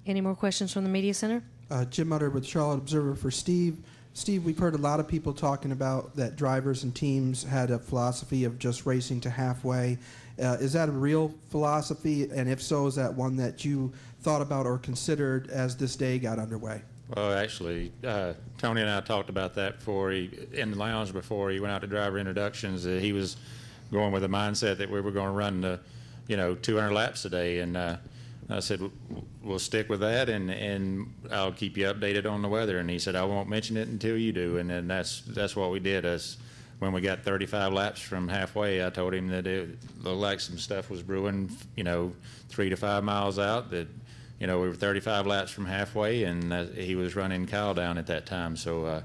Any more questions from the Media Center? Jim Utter with Charlotte Observer for Steve. Steve, we've heard a lot of people talking about that drivers and teams had a philosophy of just racing to halfway. Is that a real philosophy? And if so, is that one that you thought about or considered as this day got underway? Well, actually, Tony and I talked about that in the lounge before he went out to driver introductions. He was going with a mindset that we were going to run 200 laps a day, and I said, we'll stick with that, and I'll keep you updated on the weather. And he said, I won't mention it until you do. And then that's what we did. When we got 35 laps from halfway, I told him that it looked like some stuff was brewing, 3 to 5 miles out, that, we were 35 laps from halfway, and he was running Kyle down at that time. So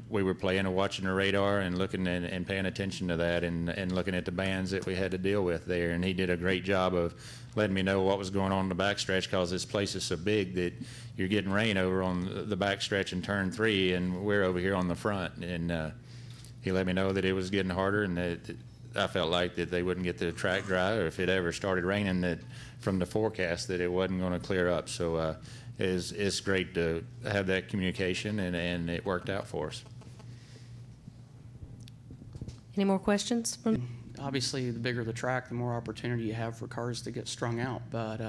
we were playing and watching the radar and looking and paying attention to that and looking at the bands that we had to deal with there. And he did a great job of letting me know what was going on in the backstretch, because this place is so big that you're getting rain over on the backstretch in turn 3, and we're over here on the front. And he let me know that it was getting harder, and that I felt like that they wouldn't get the track dry, or if it ever started raining, that from the forecast that it wasn't going to clear up. So it's great to have that communication, and it worked out for us. Any more questions? Obviously, the bigger the track, the more opportunity you have for cars to get strung out. But,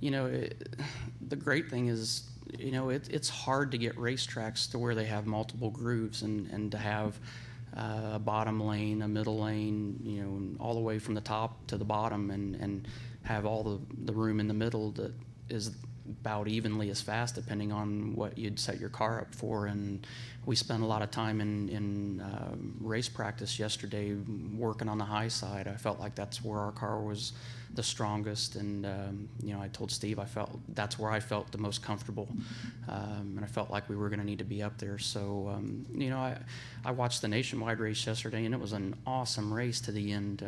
the great thing is, it's hard to get racetracks to where they have multiple grooves and to have a bottom lane, a middle lane, all the way from the top to the bottom, and have all the room in the middle that is about evenly as fast, depending on what you'd set your car up for. And we spent a lot of time in race practice yesterday working on the high side. I felt like that's where our car was the strongest, and I told Steve that's where I felt the most comfortable, and I felt like we were going to need to be up there. So I watched the nationwide race yesterday, and it was an awesome race to the end.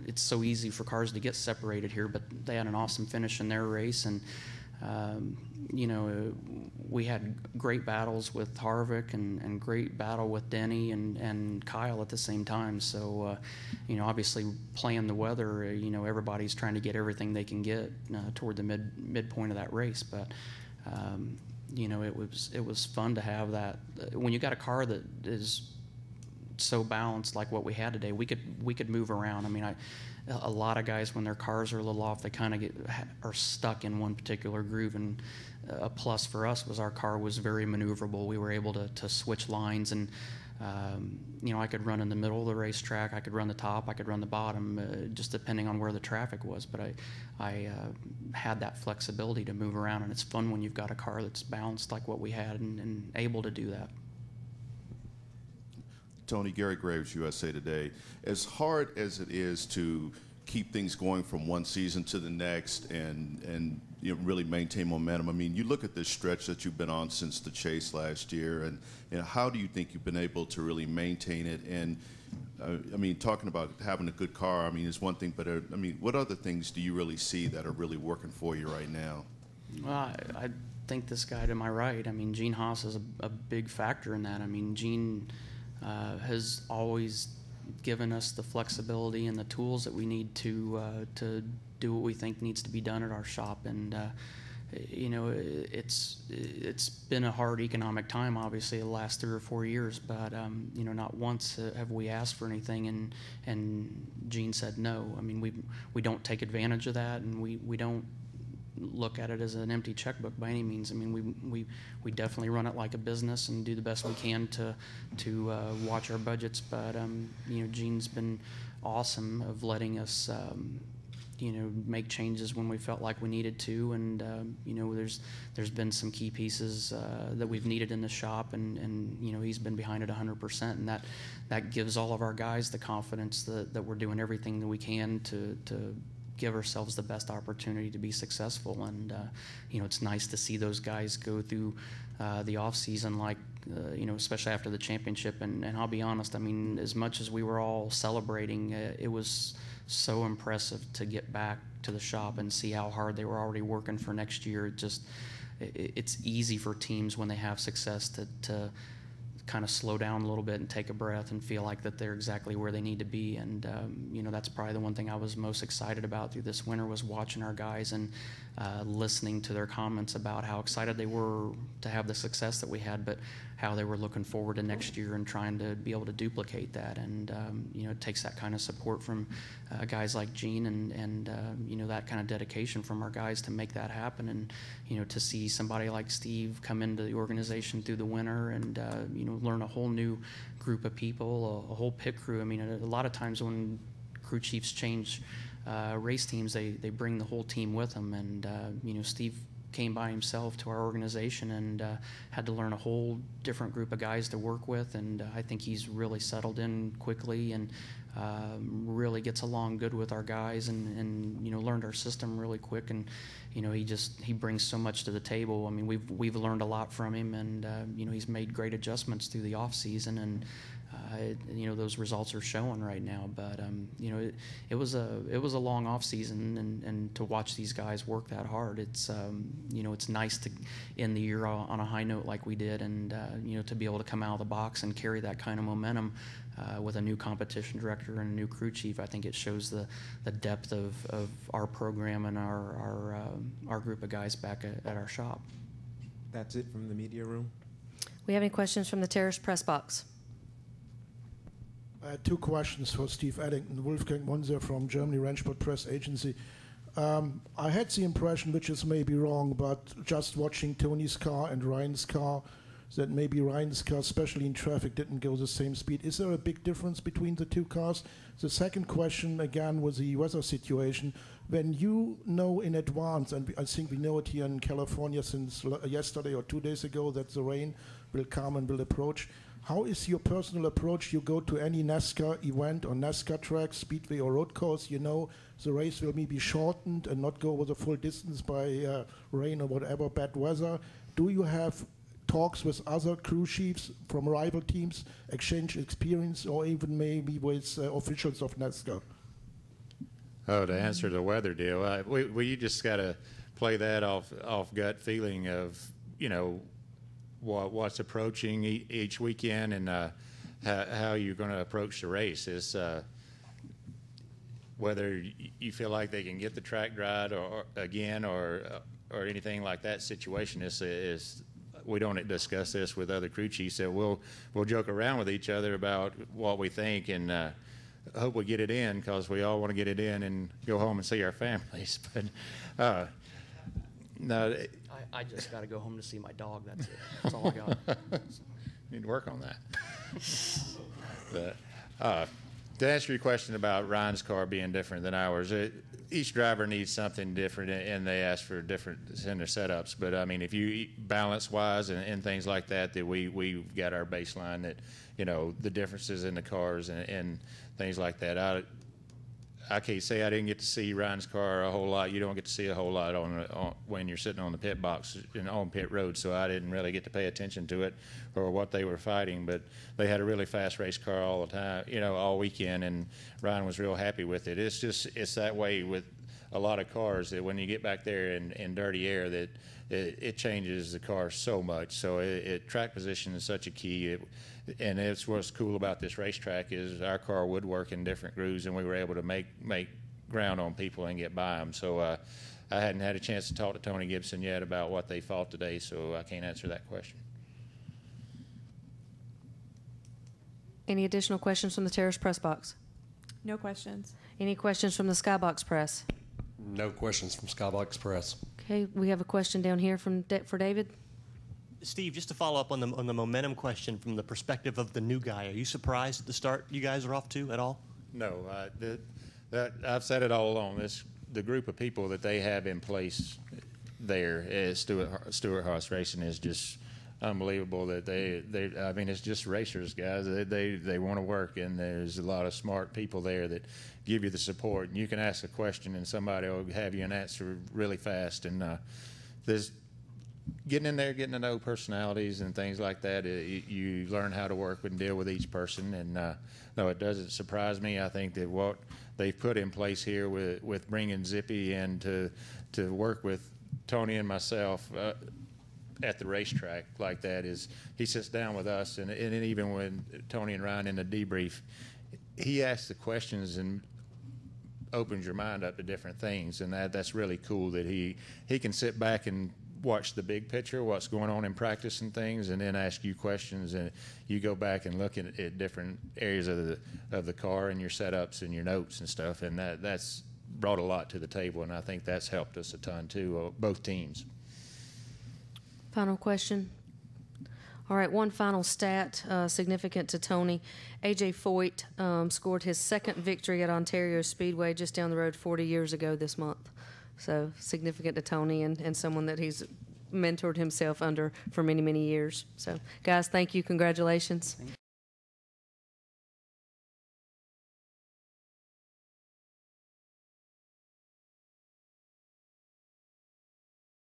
It's so easy for cars to get separated here, but they had an awesome finish in their race, and we had great battles with Harvick and great battle with Denny and Kyle at the same time. So, obviously playing the weather, everybody's trying to get everything they can get toward the midpoint of that race. But, it was fun to have that. When you got a car that is so balanced like what we had today, we could move around. I mean, a lot of guys, when their cars are a little off, they kind of are stuck in one particular groove. And a plus for us was our car was very maneuverable. We were able to switch lines, and I could run in the middle of the racetrack, I could run the top, I could run the bottom, just depending on where the traffic was. But I had that flexibility to move around, and it's fun when you've got a car that's balanced like what we had and able to do that. Tony, Gary Graves, USA Today. As hard as it is to keep things going from one season to the next and really maintain momentum, I mean, you look at this stretch that you've been on since the chase last year, and how do you think you've been able to really maintain it? And talking about having a good car, is one thing, but what other things do you really see that are really working for you right now? Well, I think this guy to my right, Gene Haas is a big factor in that. Gene has always given us the flexibility and the tools that we need to do what we think needs to be done at our shop. And it's been a hard economic time, obviously, the last 3 or 4 years. But not once have we asked for anything, and Gene said no. We don't take advantage of that, and we don't look at it as an empty checkbook by any means. We definitely run it like a business and do the best we can to watch our budgets. But Gene's been awesome of letting us make changes when we felt like we needed to, and there's been some key pieces that we've needed in the shop, and he's been behind it 100%, and that gives all of our guys the confidence that we're doing everything that we can to give ourselves the best opportunity to be successful. And it's nice to see those guys go through the off season, like especially after the championship. And I'll be honest, as much as we were all celebrating, it was so impressive to get back to the shop and see how hard they were already working for next year. It's easy for teams when they have success to kind of slow down a little bit and take a breath and feel like that they're exactly where they need to be. And that's probably the one thing I was most excited about through this winter, was watching our guys and listening to their comments about how excited they were to have the success that we had, but how they were looking forward to next year and trying to be able to duplicate that. And it takes that kind of support from guys like Gene and that kind of dedication from our guys to make that happen. And to see somebody like Steve come into the organization through the winter and learn a whole new group of people, a whole pit crew. I mean, a lot of times when crew chiefs change race teams, they bring the whole team with them. And Steve came by himself to our organization and had to learn a whole different group of guys to work with. And I think he's really settled in quickly and really gets along good with our guys and learned our system really quick. And he brings so much to the table. I mean, we've learned a lot from him, and he's made great adjustments through the off season, and those results are showing right now. But it was a long off season, and to watch these guys work that hard, it's it's nice to end the year on a high note like we did, and to be able to come out of the box and carry that kind of momentum with a new competition director and a new crew chief. I think it shows the depth of our program and our group of guys back at our shop. That's it from the media room. We have any questions from the Terrace press box? I had two questions for Steve Addington. Wolfgang Monser from Germany Ranchport Press Agency. I had the impression, which is maybe wrong, but just watching Tony's car and Ryan's car, that maybe Ryan's car, especially in traffic, didn't go the same speed. Is there a big difference between the two cars? The second question, again, was the weather situation. When you know in advance, and I think we know it here in California since yesterday or 2 days ago, that the rain will come and will approach, how is your personal approach? You go to any NASCAR event or NASCAR track, speedway or road course, you know the race will maybe shortened and not go over the full distance by rain or whatever, bad weather. Do you have talks with other crew chiefs from rival teams, exchange experience, or even maybe with officials of NASCAR? Oh, to answer the weather deal, you just got to play that off gut feeling of, what's approaching each weekend and how you're going to approach the race. Is whether you feel like they can get the track dried or anything like that situation. Is we don't discuss this with other crew chiefs. So we'll joke around with each other about what we think and hope we get it in, because we all want to get it in and go home and see our families. But no. I just got to go home to see my dog. That's it. That's all I got. Need to work on that. But to answer your question about Ryan's car being different than ours, each driver needs something different, and they ask for different in their setups. But I mean, if you balance-wise and things like that we've got our baseline that the differences in the cars and things like that. I can't say I didn't get to see Ryan's car a whole lot. You don't get to see a whole lot when you're sitting on the pit box on pit road, so I didn't really get to pay attention to it or what they were fighting. But they had a really fast race car all the time, all weekend, and Ryan was real happy with it. It's that way with a lot of cars, that when you get back there in dirty air, that it changes the car so much. So track position is such a key. And it's what's cool about this racetrack is our car would work in different grooves, and we were able to make ground on people and get by them. So I hadn't had a chance to talk to Tony Gibson yet about what they fought today, so I can't answer that question. Any additional questions from the Terrace press box? No questions. Any questions from the Skybox press? No questions from Skybox Press. Okay, we have a question down here for David. Steve, just to follow up on the momentum question from the perspective of the new guy, are you surprised at the start you guys are off to at all? No, I've said it all along. The group of people that they have in place there at Stewart Haas Racing is just unbelievable. That I mean, it's just racers, guys. They want to work, and there's a lot of smart people there that give you the support. And you can ask a question, and somebody will have you an answer really fast. And there's getting in there, getting to know personalities and things like that. You learn how to work and deal with each person. And no, it doesn't surprise me. I think that what they've put in place here with bringing Zippy in to work with Tony and myself, at the racetrack like that is he sits down with us, and even when Tony and Ryan in the debrief, he asks the questions and opens your mind up to different things, and that's really cool that he can sit back and watch the big picture, what's going on in practice and things, and then ask you questions, and you go back and look at different areas of the car and your setups and your notes and stuff, and that's brought a lot to the table, and I think that's helped us a ton too, both teams. Final question. All right, one final stat significant to Tony. A.J. Foyt scored his second victory at Ontario Speedway just down the road 40 years ago this month. So significant to Tony and someone that he's mentored himself under for many, many years. So, guys, thank you. Congratulations. Thank